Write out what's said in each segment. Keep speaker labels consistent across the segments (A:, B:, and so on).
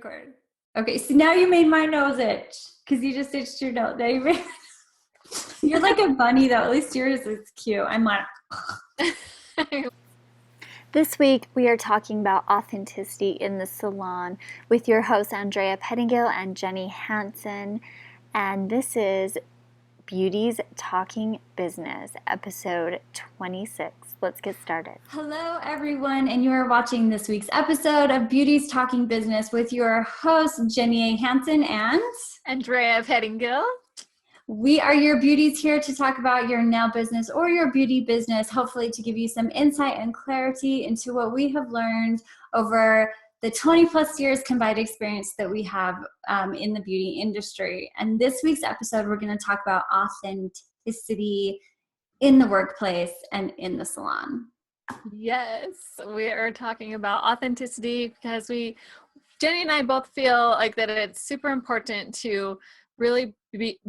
A: Record. Okay, so now you made my nose itch because you just itched your nose. Now you're like a bunny though. At least yours is cute. I'm like.
B: This week we are talking about authenticity in the salon with your hosts AnDrea and JennyAHansen, and this is Beauties Talking Business, episode 26. Let's get started.
A: Hello, everyone, and you are watching this week's episode of Beauties Talking Business with your hosts, JennyAHansen and
C: AnDrea.
A: We are your beauties here to talk about your nail business or your beauty business, hopefully to give you some insight and clarity into what we have learned over the 20 plus years combined experience that we have in the beauty industry. And this week's episode, we're going to talk about authenticity in the workplace and in the salon.
C: Yes, we are talking about authenticity because Jenny and I both feel like that it's super important to really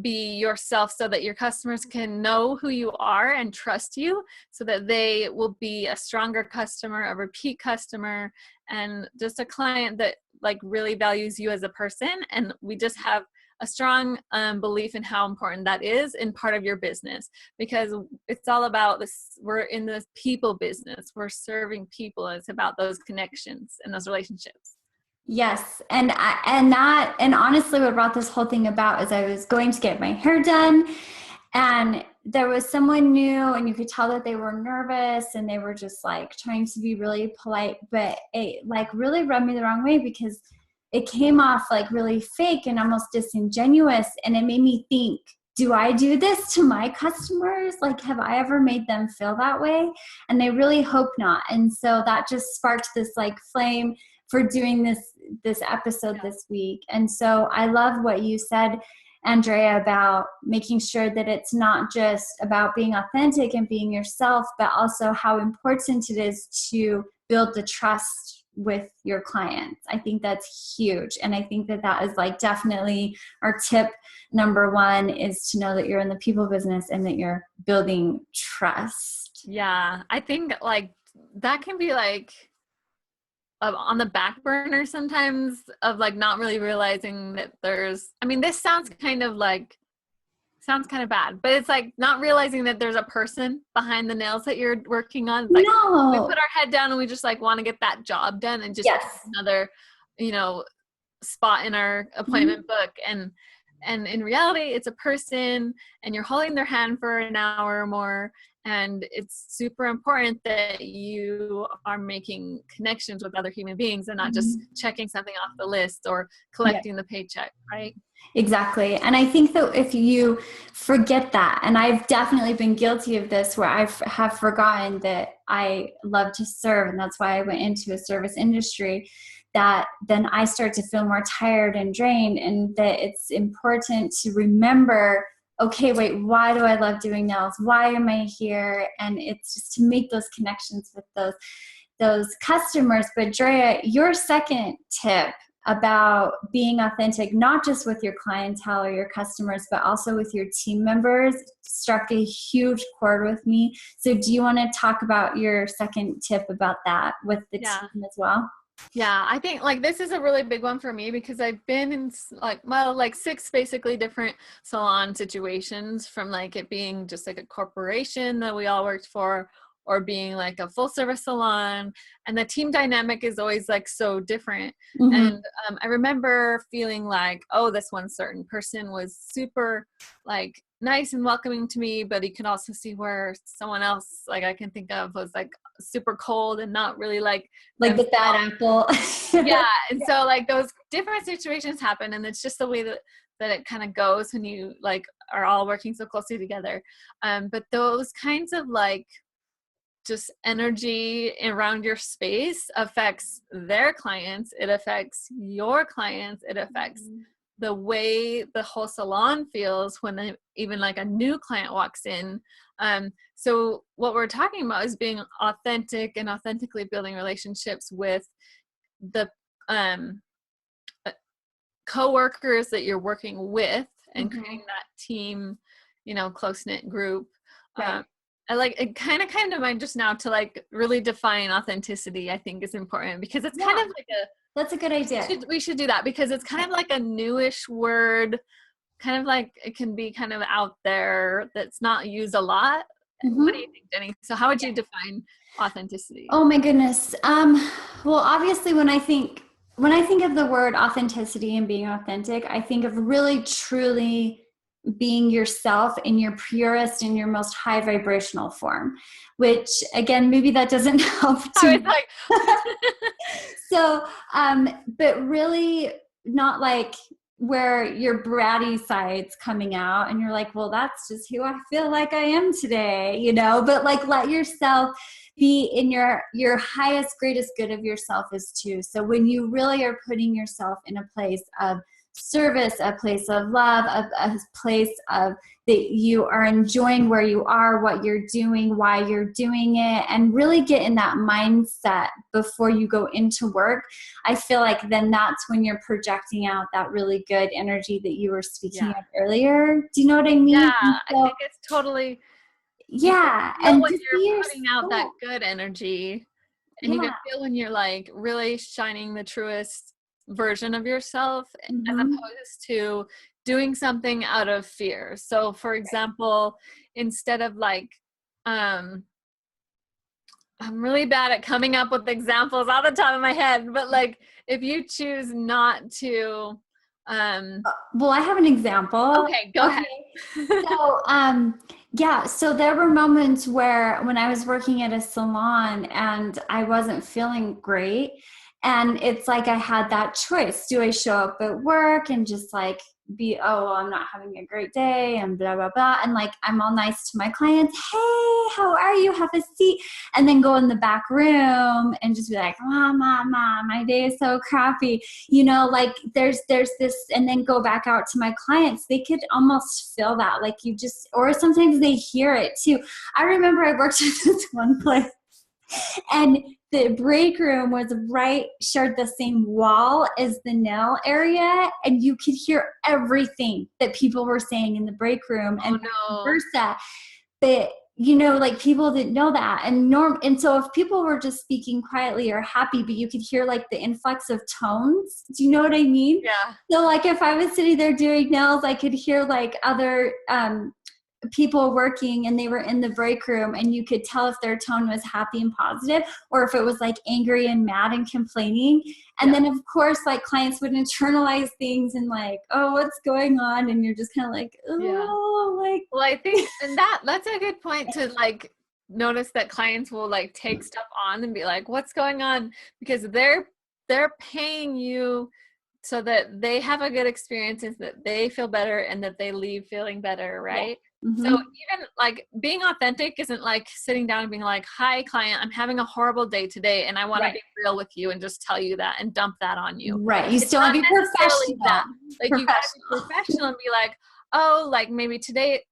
C: be yourself so that your customers can know who you are and trust you so that they will be a stronger customer, a repeat customer, and just a client that like really values you as a person. And we just have a strong belief in how important that is in part of your business, because it's all about this. We're in the people business. We're serving people. It's about those connections and those relationships.
A: Yes. And honestly, what brought this whole thing about is I was going to get my hair done and there was someone new and you could tell that they were nervous and they were just like trying to be really polite, but it like really rubbed me the wrong way because it came off like really fake and almost disingenuous. And it made me think, do I do this to my customers? Like, have I ever made them feel that way? And I really hope not. And so that just sparked this like flame for doing this episode this week. And so I love what you said, AnDrea, about making sure that it's not just about being authentic and being yourself, but also how important it is to build the trust with your clients. I think that's huge. And I think that is like definitely our tip number one, is to know that you're in the people business and that you're building trust.
C: Yeah, I think like that can be like on the back burner sometimes, of like not really realizing that this sounds kind of bad, but it's like not realizing that there's a person behind the nails that you're working on. It's like we put our head down and we just like want to get that job done and just another, spot in our appointment book. And in reality, it's a person and you're holding their hand for an hour or more. And it's super important that you are making connections with other human beings and not just checking something off the list or collecting the paycheck, right?
A: Exactly. And I think that if you forget that, and I've definitely been guilty of this, where I have forgotten that I love to serve, and that's why I went into a service industry, that then I start to feel more tired and drained, and that it's important to remember, okay, wait, why do I love doing nails? Why am I here? And it's just to make those connections with those customers. But Drea, your second tip about being authentic, not just with your clientele or your customers, but also with your team members, struck a huge chord with me. So do you want to talk about your second tip about that with the team as well?
C: Yeah, I think like this is a really big one for me because I've been in like 6 basically different salon situations, from like it being just like a corporation that we all worked for, or being like a full service salon, and the team dynamic is always like so different. And I remember feeling like, oh, this one certain person was super like nice and welcoming to me, but you can also see where someone else like I can think of was like super cold and not really like
A: the bad apple.
C: And so like those different situations happen, and it's just the way that it kind of goes when you like are all working so closely together. But those kinds of like just energy around your space affects their clients, it affects your clients, it affects the way the whole salon feels when even like a new client walks in. So what we're talking about is being authentic and authentically building relationships with the coworkers that you're working with and creating that team, close-knit group.
A: Right.
C: I like it kind of came to mind just now to like really define authenticity, I think is important, because it's kind of like
A: That's a good idea.
C: We should do that because it's kind of like a newish word, kind of like it can be kind of out there that's not used a lot.
A: Mm-hmm.
C: What do you think, Jenny? So how would you define authenticity?
A: Oh my goodness. Well, obviously when I think of the word authenticity and being authentic, I think of really truly being yourself in your purest and your most high vibrational form, which again, maybe that doesn't help
C: I
A: too
C: was like,
A: so, but really not like where your bratty side's coming out and you're like, well, that's just who I feel like I am today, you know, but like let yourself be in your highest, greatest good of yourself is too. So when you really are putting yourself in a place of service, a place of love, a place of that you are enjoying where you are, what you're doing, why you're doing it, and really get in that mindset before you go into work, I feel like then that's when you're projecting out that really good energy that you were speaking of earlier. Do you know what I mean?
C: Yeah,
A: So,
C: I think it's totally,
A: yeah.
C: you can feel
A: And
C: when
A: just
C: you're
A: be
C: putting out that
A: yourself.
C: good energy, and you can feel when you're like really shining the truest version of yourself as
A: Mm-hmm.
C: opposed to doing something out of fear. So for example, instead of like I'm really bad at coming up with examples off the top of my head, but like if you choose not to
A: Well, I have an example.
C: okay, go ahead.
A: So, yeah, so there were moments where when I was working at a salon and I wasn't feeling great, and it's like I had that choice. Do I show up at work and just like be, oh, well, I'm not having a great day and blah, blah, blah. And like, I'm all nice to my clients. Hey, how are you? Have a seat. And then go in the back room and just be like, mama, my day is so crappy. You know, like there's this, and then go back out to my clients. They could almost feel that, like you just, or sometimes they hear it too. I remember I worked at this one place and the break room was shared the same wall as the nail area, and you could hear everything that people were saying in the break room and vice versa. But you know, like people didn't know that, and so if people were just speaking quietly or happy, but you could hear like the influx of tones. Do you know what I mean?
C: Yeah.
A: So like if I was sitting there doing nails, I could hear like other people working and they were in the break room, and you could tell if their tone was happy and positive or if it was like angry and mad and complaining. And then of course like clients would internalize things and like, oh, what's going on? And you're just kind of like, oh, like,
C: well, I think, and that's a good point to like notice that clients will like take stuff on and be like, what's going on? Because they're paying you so that they have a good experience and that they feel better and that they leave feeling better, right?
A: Mm-hmm.
C: So even like being authentic isn't like sitting down and being like, hi client, I'm having a horrible day today and I want to be real with you and just tell you that and dump that on you.
A: Right. You still want to be professional.
C: Like you gotta be professional and be like, oh, like maybe today,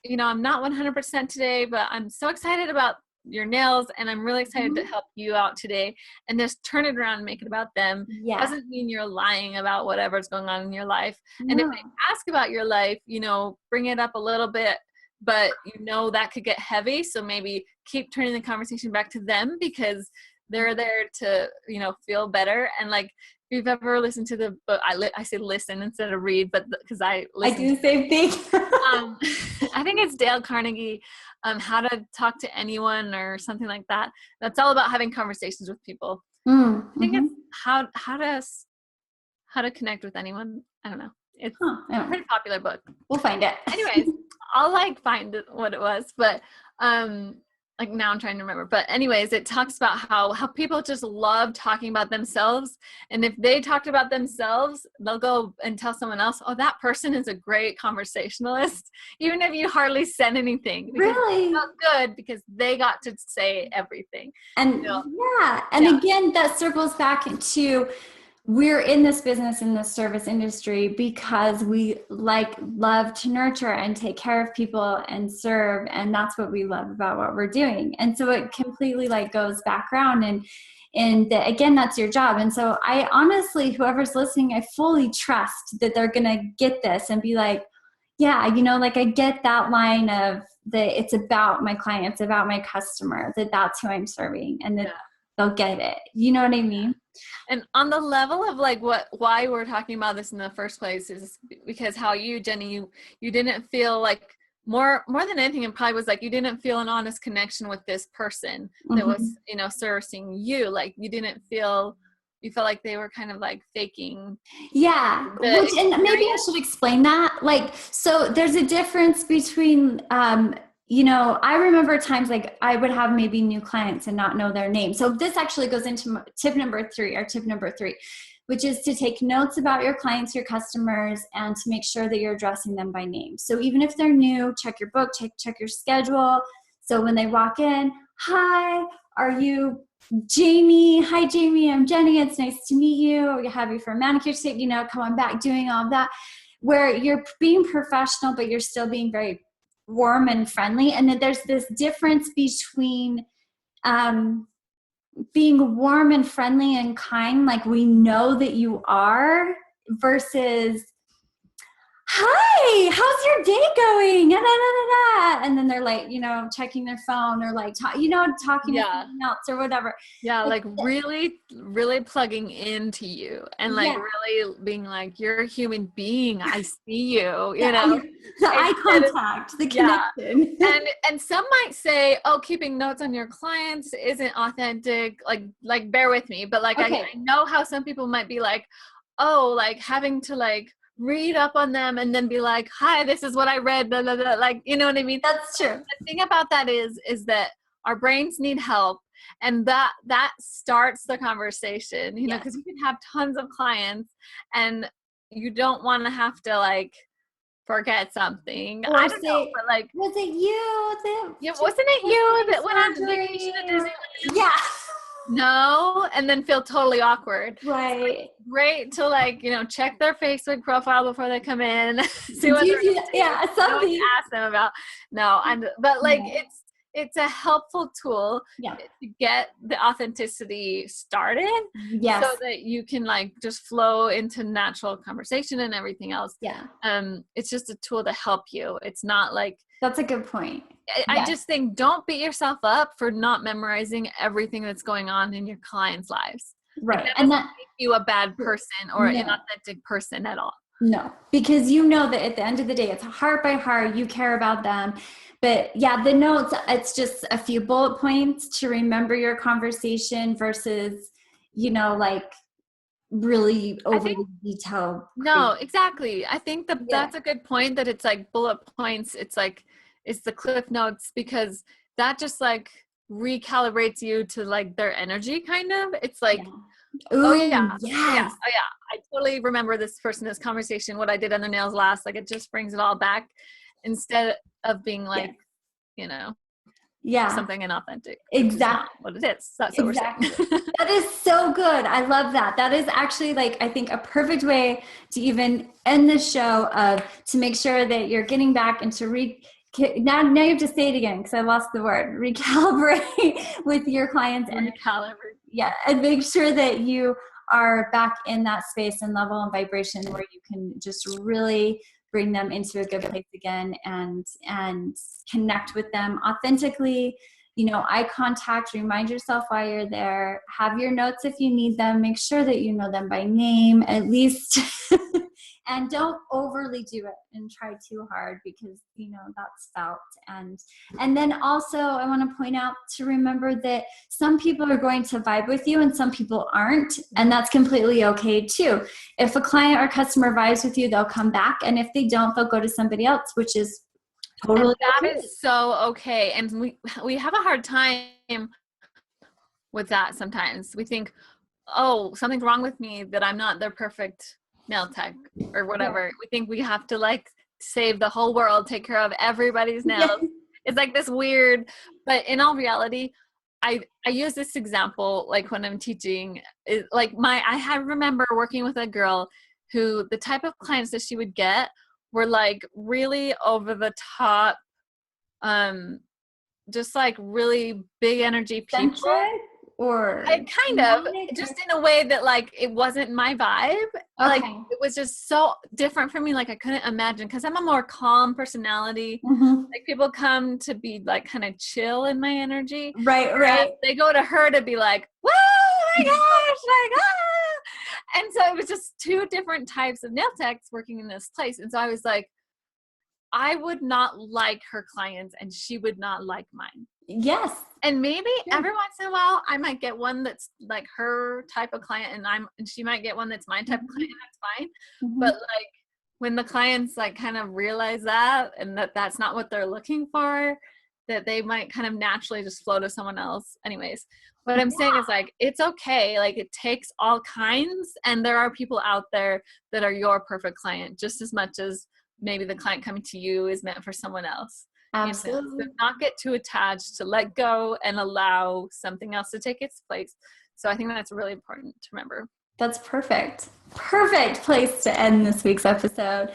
C: you know, I'm not 100% today, but I'm so excited about your nails and I'm really excited to help you out today, and just turn it around and make it about them. Doesn't mean you're lying about whatever's going on in your life. And if they ask about your life, you know, bring it up a little bit, but you know that could get heavy, so maybe keep turning the conversation back to them because they're there to, you know, feel better. And like if you've ever listened to the book, I say listen instead of read, but because I
A: do the same thing.
C: I think it's Dale Carnegie, How to Talk to Anyone or something like that. That's all about having conversations with people. I think it's how to connect with anyone. I don't know. It's a pretty popular book.
A: We'll find it.
C: Anyways, I'll like find what it was, but like now I'm trying to remember. But anyways, it talks about how people just love talking about themselves. And if they talked about themselves, they'll go and tell someone else, oh, that person is a great conversationalist, even if you hardly said anything.
A: Really?
C: It felt good because they got to say everything.
A: And
C: you know?
A: Again, that circles back into we're in this business, in the service industry, because we love to nurture and take care of people and serve. And that's what we love about what we're doing. And so it completely like goes back around again, that's your job. And so I honestly, whoever's listening, I fully trust that they're going to get this and be like, yeah, you know, like I get that line of that it's about my clients, about my customer, that's who I'm serving, and that they'll get it. You know what I mean?
C: And on the level of like why we're talking about this in the first place is because how you, Jenny, you didn't feel like more than anything, it probably was like you didn't feel an honest connection with this person that was, you know, servicing you. Like you felt like they were kind of like faking.
A: Yeah. Which, and maybe I should explain that. Like, so there's a difference between, you know, I remember times like I would have maybe new clients and not know their name. So this actually goes into tip number 3, which is to take notes about your clients, your customers, and to make sure that you're addressing them by name. So even if they're new, check your book, check your schedule. So when they walk in, hi, are you Jamie? Hi, Jamie, I'm Jenny. It's nice to meet you. We have you for a manicure tape, you know, come on back, doing all of that, where you're being professional, but you're still being very warm and friendly. And then there's this difference between being warm and friendly and kind, like we know that you are, versus, hi, how's your day going? Da, da, da, da. And then they're like, you know, checking their phone or like, talking to someone else or whatever.
C: Yeah, like really, really plugging into you and like really being like, you're a human being. I see you, you know.
A: The eye contact, the connection.
C: And some might say, oh, keeping notes on your clients isn't authentic. Like bear with me. But like, I know how some people might be like, oh, like having to like read up on them and then be like, hi, this is what I read, blah, blah, blah. Like, you know what I mean?
A: That's true.
C: The thing about that is that our brains need help, and that starts the conversation, you know, because you can have tons of clients and you don't want to have to like forget something.
A: Or
C: I don't know, but like,
A: was it you?
C: Wasn't it you that went on vacation at Disneyland?
A: Yeah.
C: No, and then feel totally awkward.
A: Right.
C: So like, great to like, you know, check their Facebook profile before they come in. See what
A: something.
C: Ask them about. No, but like it's a helpful tool to get the authenticity started.
A: Yes.
C: So that you can like just flow into natural conversation and everything else.
A: Yeah.
C: It's just a tool to help you. It's not like,
A: that's a good point.
C: I just think don't beat yourself up for not memorizing everything that's going on in your clients' lives.
A: Right.
C: And that make you a bad person or an inauthentic person at all.
A: No, because you know that at the end of the day, it's heart by heart. You care about them. But yeah, the notes, it's just a few bullet points to remember your conversation versus, you know, like really overly detailed.
C: No, exactly. I think that's a good point, that it's like bullet points. It's like, it's the cliff notes, because that just like recalibrates you to like their energy kind of. It's like, I totally remember this conversation, what I did on their nails last. Like it just brings it all back instead of being like, you know, something inauthentic.
A: Exactly
C: what it is. That's what we're saying.
A: That is so good. I love that. That is actually like, I think a perfect way to even end the show to make sure that you're getting back into now you have to say it again because I lost the word. Recalibrate with your clients and make sure that you are back in that space and level and vibration where you can just really bring them into a good place again and connect with them authentically. You know, eye contact, remind yourself why you're there, have your notes if you need them, make sure that you know them by name at least, and don't overly do it and try too hard because, you know, that's felt. And then also I want to point out to remember that some people are going to vibe with you and some people aren't, and that's completely okay too. If a client or customer vibes with you, they'll come back, and if they don't, they'll go to somebody else, which is totally
C: and that is so okay. And we have a hard time with that sometimes. We think, oh, something's wrong with me that I'm not their perfect nail tech or whatever. We think we have to like save the whole world, take care of everybody's nails. It's like this weird, but in all reality, I use this example like when I'm teaching. Like I remember working with a girl who the type of clients that she would get were like really over the top, just like really big energy people.
A: Or
C: I kind of just in a way that like it wasn't my vibe. Like it was just so different for me. Like I couldn't imagine, because I'm a more calm personality. Like people come to be like kind of chill in my energy.
A: Right.
C: They go to her to be like, woo, my gosh, like, ah! And so it was just two different types of nail techs working in this place. And so I was like, I would not like her clients and she would not like mine.
A: Yes.
C: And maybe every once in a while I might get one that's like her type of client and she might get one that's my type of client, and that's fine. But like when the clients like kind of realize that and that's not what they're looking for, that they might kind of naturally just flow to someone else. Anyways, what I'm saying is like, it's okay. Like it takes all kinds, and there are people out there that are your perfect client just as much as maybe the client coming to you is meant for someone else.
A: Absolutely.
C: You know? So not get too attached, to let go and allow something else to take its place. So I think that's really important to remember.
A: That's perfect. Perfect place to end this week's episode.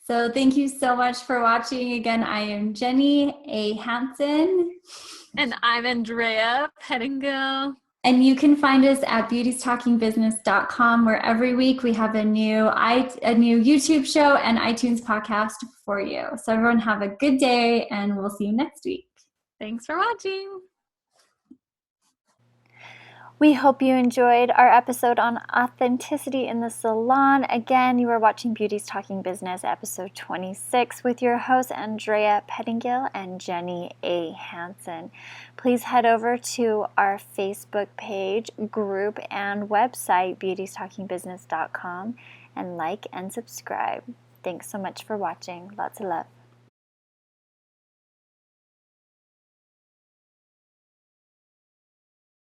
A: So thank you so much for watching. Again, I am JennyAHansen.
C: And I'm AnDrea Pettingill.
A: And you can find us at beautiestalkingbusiness.com, where every week we have a new YouTube show and iTunes podcast for you. So everyone have a good day, and we'll see you next week.
C: Thanks for watching.
B: We hope you enjoyed our episode on authenticity in the salon. Again, you are watching Beauties Talking Business, episode 26, with your hosts AnDrea Pettingill and JennyAHansen. Please head over to our Facebook page, group, and website, beautiestalkingbusiness.com, and like and subscribe. Thanks so much for watching. Lots of love.